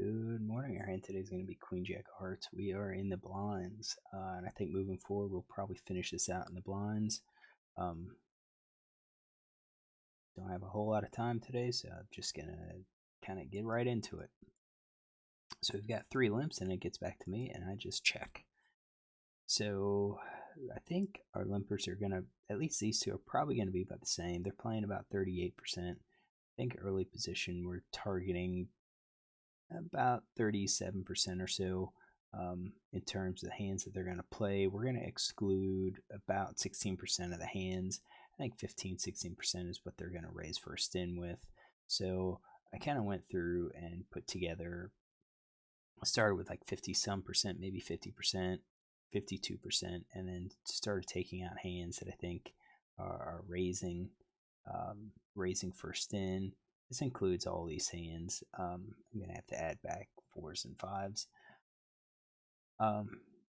Good morning. Our hand today is going to be Queen Jack of Hearts. We are in the blinds, and I think moving forward we'll probably finish this out in the blinds. Don't have a whole lot of time today, so I'm just going to kind of get right into it. So we've got 3 limps, and it gets back to me, and I just check. So I think our limpers are going to, at least these two, are probably going to be about the same. They're playing about 38%. I think early position we're targeting about 37% or so in terms of the hands that they're going to play. We're going to exclude about 16% of the hands. I think 15-16% is what they're going to raise first in with. So I kind of went through and put together, I started with like 50 some percent, maybe 50%, 52%, and then started taking out hands that I think are raising first in. This includes all these hands. I'm going to have to add back 4s and 5s. I'm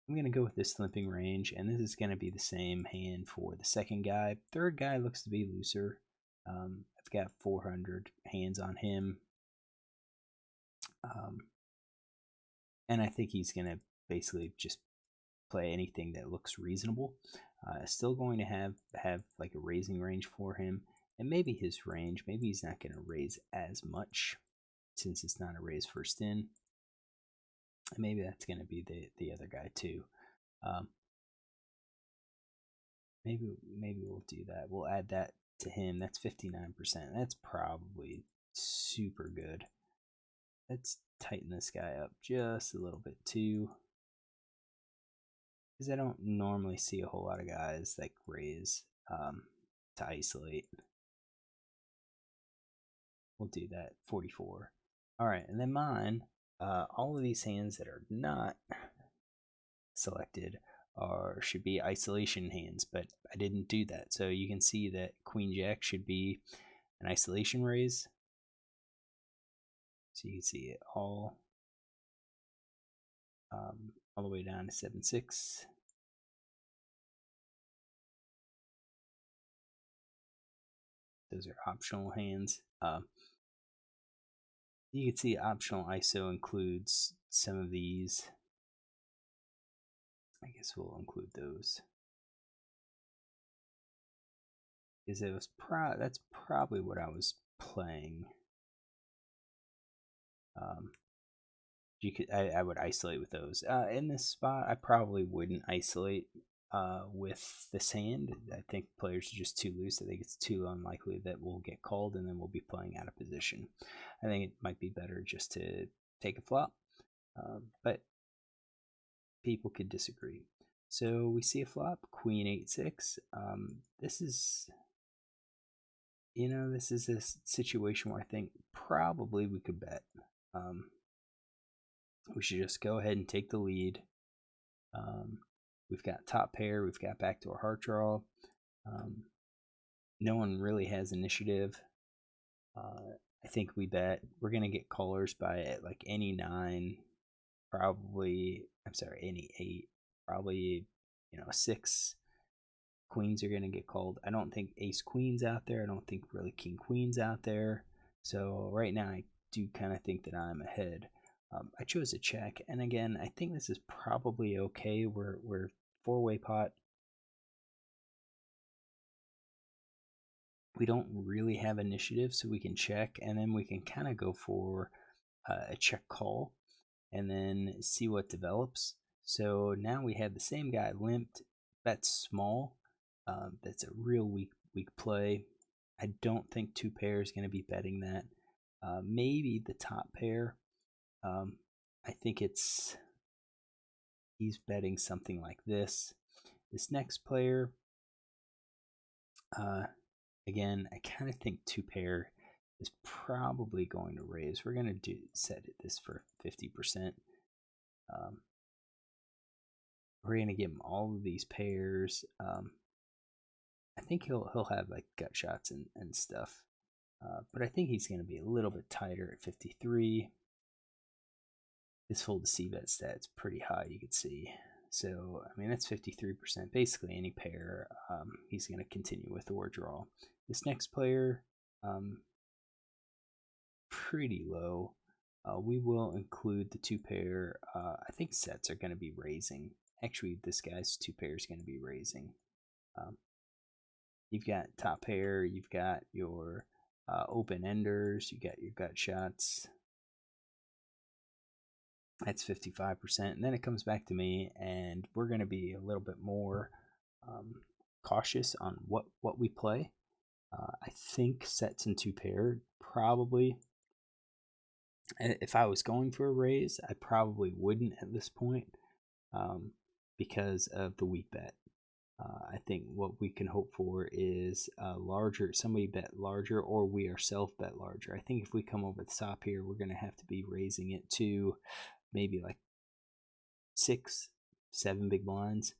going to go with this limping range, and this is going to be the same hand for the second guy. Third guy looks to be looser. I've got 400 hands on him. And I think he's going to basically just play anything that looks reasonable. Still going to have like a raising range for him. And maybe his range, maybe he's not going to raise as much since it's not a raise first in. And maybe that's going to be the other guy too. Maybe we'll do that. We'll add that to him. That's 59%. That's probably super good. Let's tighten this guy up just a little bit too, because I don't normally see a whole lot of guys like raise to isolate. We'll do that. 44. All right, and then mine, all of these hands that are not selected should be isolation hands, but I didn't do that. So you can see that Queen Jack should be an isolation raise. So you can see it all the way down to 7-6. Those are optional hands. You can see optional ISO includes some of these. I guess we'll include those, because it was that's probably what I was playing. I would isolate with those. In this spot, I probably wouldn't isolate with this hand. I think players are just too loose. I think it's too unlikely that we'll get called and then we'll be playing out of position. I think it might be better just to take a flop, but people could disagree. So we see a flop, Queen 8-6. This is a situation where I think probably we could bet. We should just go ahead and take the lead. We've got top pair. We've got backdoor heart draw. No one really has initiative. I think we bet. We're going to get callers by like any 9, probably, any 8, probably, 6 queens are going to get called. I don't think ace queen's out there. I don't think really king queen's out there. So right now I do kind of think that I'm ahead. I chose a check, and again, I think this is probably okay. We're 4-way pot. We don't really have initiative, so we can check, and then we can kind of go for a check call, and then see what develops. So now we have the same guy limped. That's small. That's a real weak play. I don't think 2 pair is going to be betting that. Maybe the top pair. I think he's betting something like this. This next player, again, I kind of think 2 pair is probably going to raise. We're going to set this for 50%. We're going to give him all of these pairs. I think he'll have like gut shots and stuff. But I think he's going to be a little bit tighter at 53. His fold to c-bet stat's pretty high, you can see. So, I mean, that's 53%. Basically, any pair he's going to continue with or draw. This next player, pretty low. We will include the 2-pair. I think sets are going to be raising. Actually, this guy's 2-pair is going to be raising. Um, you've got top pair, you've got your open enders, you got your gut shots. That's 55%. And then it comes back to me, and we're going to be a little bit more cautious on what we play. I think sets and 2-pair probably. If I was going for a raise, I probably wouldn't at this point because of the weak bet. I think what we can hope for is larger, somebody bet larger, or we ourselves bet larger. I think if we come over the top here, we're going to have to be raising it to maybe like 6, 7 big blinds.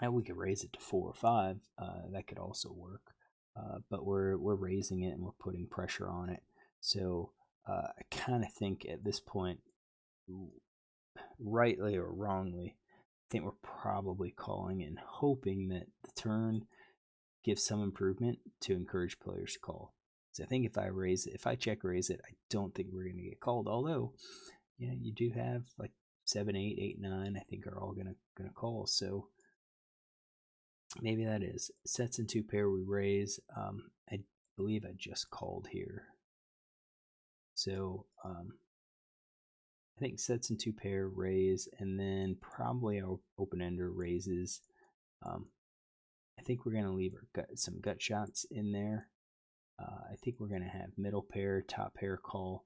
And we could raise it to 4 or 5. That could also work. But we're raising it and we're putting pressure on it. So I kind of think at this point, rightly or wrongly, I think we're probably calling and hoping that the turn gives some improvement to encourage players to call. So I think if I check raise it, I don't think we're going to get called. Although, you do have like 7, 8, 8, 9. I think are all gonna call. So maybe that is sets and 2-pair we raise. I believe I just called here. So I think sets and 2-pair raise, and then probably our open ender raises. I think we're gonna leave some gut shots in there. I think we're gonna have middle pair, top pair call.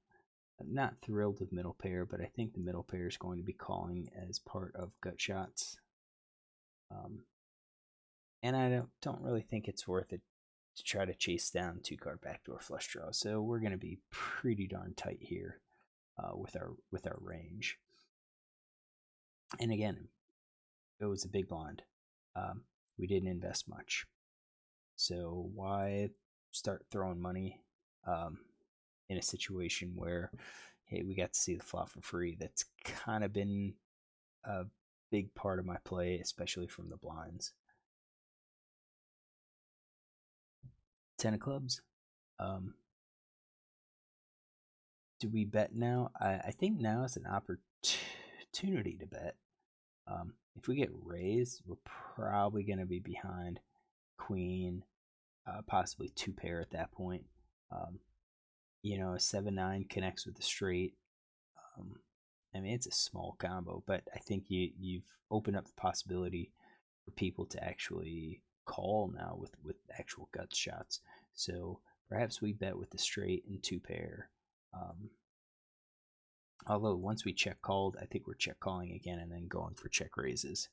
I'm not thrilled with middle pair, but I think the middle pair is going to be calling as part of gut shots. And I don't really think it's worth it to try to chase down 2-card backdoor flush draw. So we're going to be pretty darn tight here with our range. And again, it was a big blind. We didn't invest much, so why start throwing money in a situation where, hey, we got to see the flop for free? That's kind of been a big part of my play, especially from the blinds. 10 of clubs. Do we bet now? I think now is an opportunity to bet. If we get raised, we're probably going to be behind queen, possibly 2-pair at that point. A 7-9 connects with the straight. I mean, it's a small combo, but I think you've opened up the possibility for people to actually call now with actual gut shots. So perhaps we bet with the straight and 2-pair. Although once we check called, I think we're check calling again and then going for check raises.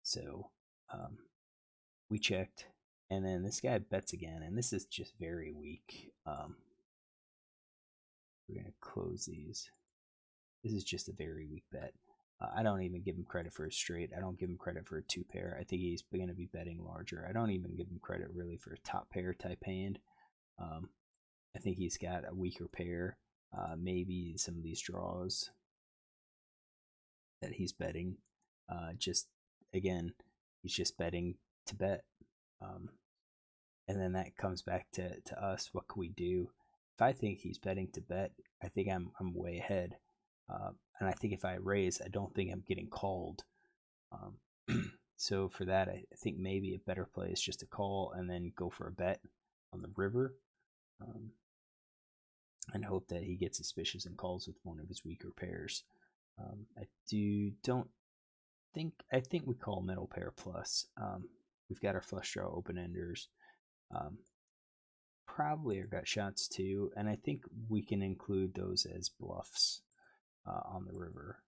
So we checked, and then this guy bets again, and this is just very weak. We're going to close these. This is just a very weak bet. I don't even give him credit for a straight. I don't give him credit for a 2-pair. I think he's going to be betting larger. I don't even give him credit really for a top pair type hand. I think he's got a weaker pair. Maybe some of these draws that he's betting. Again, he's just betting to bet. And then that comes back to us. What can we do? If I think he's betting to bet, I think I'm way ahead. And I think if I raise, I don't think I'm getting called. So for that, I think maybe a better play is just to call and then go for a bet on the river. And hope that he gets suspicious and calls with one of his weaker pairs. I think we call middle pair plus. We've got our flush draw open enders. Probably our gut shots too, and I think we can include those as bluffs on the river.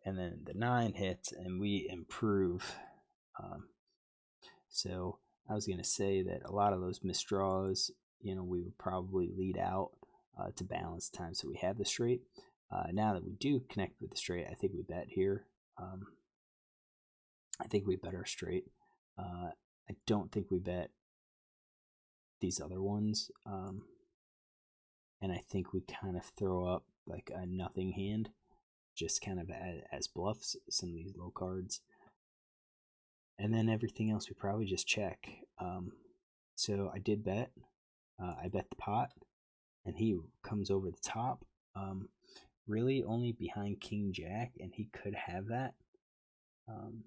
And then the 9 hits and we improve. So I was going to say that a lot of those misdraws, we would probably lead out to balance the time so we have the straight. Now that we do connect with the straight, I think we bet here. I think we bet our straight. I don't think we bet these other ones. And I think we kind of throw up like a nothing hand, just kind of as bluffs, some of these low cards. And then everything else we probably just check. So I did bet. I bet the pot. and he comes over the top. Really only behind King Jack, and he could have that. Um,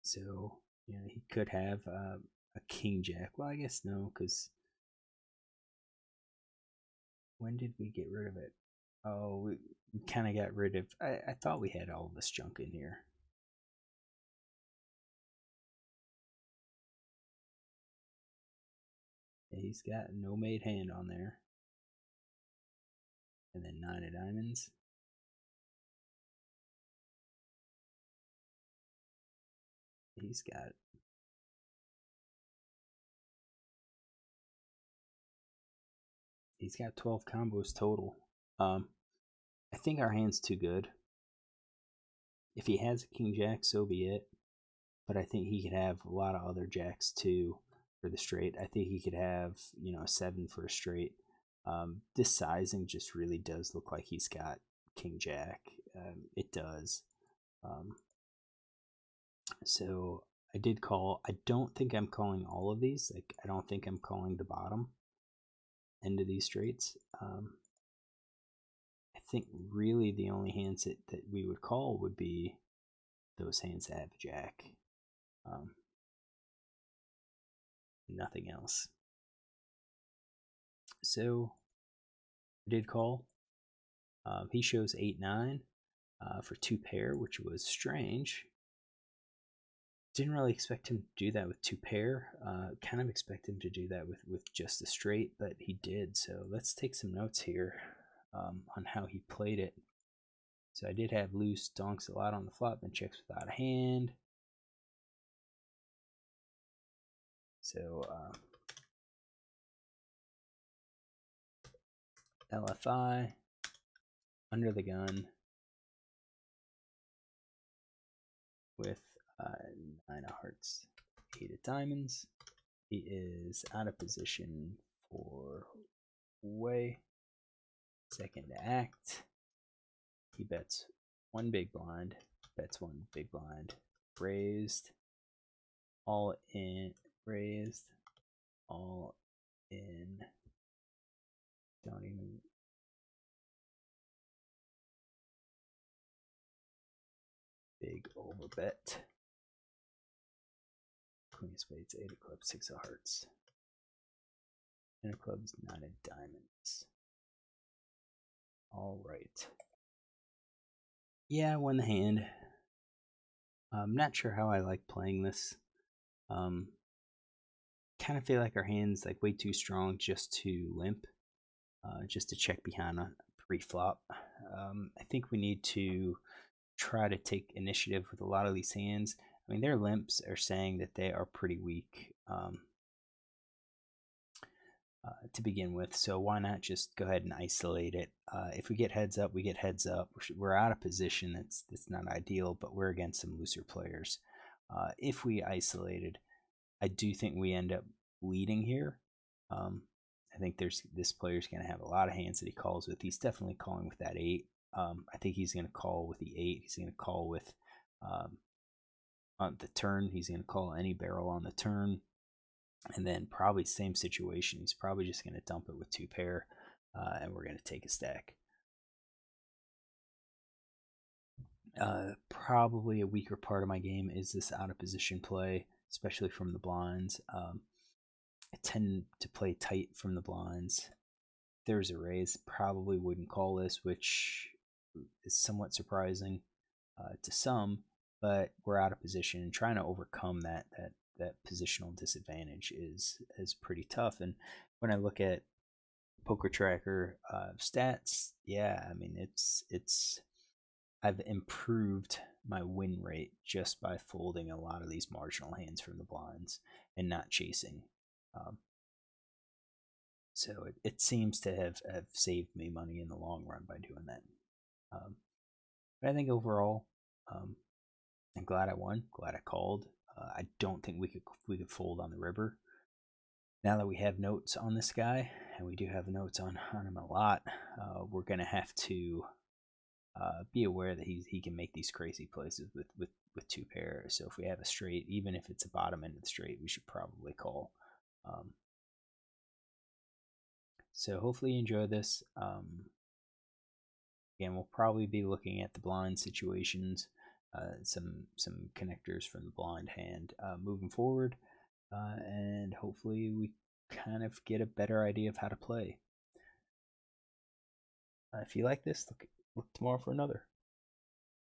so he could have a King Jack. Well, I guess no, because when did we get rid of it? Oh, we kind of got rid of. I thought we had all this junk in here. Yeah, he's got no made hand on there, and then 9 of diamonds. He's got he's got 12 combos total. I think our hand's too good. If he has a King Jack, so be it. But I think he could have a lot of other jacks too for the straight. I think he could have, a 7 for a straight. This sizing just really does look like he's got King Jack. It does. So I did call. I don't think I'm calling all of these. Like, I don't think I'm calling the bottom end of these straights. I think really the only hands that we would call would be those hands that have a jack. Nothing else. So I did call. He shows 8-9 for 2 pair, which was strange. Didn't really expect him to do that with 2 pair. Kind of expect him to do that with just a straight, but he did. So let's take some notes here on how he played it. So I did have loose, donks a lot on the flop, and checks without a hand. So LFI, under the gun, with 9 of hearts, 8 of diamonds. He is out of position for way. Second act. He bets 1 big blind, bets 1 big blind, raised, all in, raised, all in. Don't even. Big over bet. Queen of spades, 8 of clubs, 6 of hearts. 10 of clubs, 9 of diamonds. All right. Yeah, I won the hand. I'm not sure how I like playing this. Kind of feel like our hand's like way too strong just to limp, just to check behind a pre-flop. I think we need to try to take initiative with a lot of these hands. I mean, their limps are saying that they are pretty weak to begin with, so why not just go ahead and isolate it? If we get heads up, we get heads up. We're out of position. That's not ideal, but we're against some looser players. If we isolated, I do think we end up leading here. I think this player's going to have a lot of hands that he calls with. He's definitely calling with that 8. I think he's going to call with the 8. He's going to call with on the turn. He's going to call any barrel on the turn. And then probably same situation. He's probably just going to dump it with 2 pair, and we're going to take a stack. Probably a weaker part of my game is this out of position play, especially from the blinds. I tend to play tight from the blinds. If there's a raise, probably wouldn't call this, which is somewhat surprising to some, but we're out of position, and trying to overcome that positional disadvantage is pretty tough. And when I look at Poker Tracker stats, yeah, I mean it's I've improved my win rate just by folding a lot of these marginal hands from the blinds and not chasing. So it seems to have saved me money in the long run by doing that. But I think overall, I'm glad I won. Glad I called. I don't think we could fold on the river. Now that we have notes on this guy, and we do have notes on him a lot, we're gonna have to be aware that he can make these crazy plays with 2 pair. So if we have a straight, even if it's a bottom end of the straight, we should probably call. So hopefully you enjoy this. Again, we'll probably be looking at the blind situations, some connectors from the blind hand moving forward, and hopefully we kind of get a better idea of how to play. If you like this, look tomorrow for another.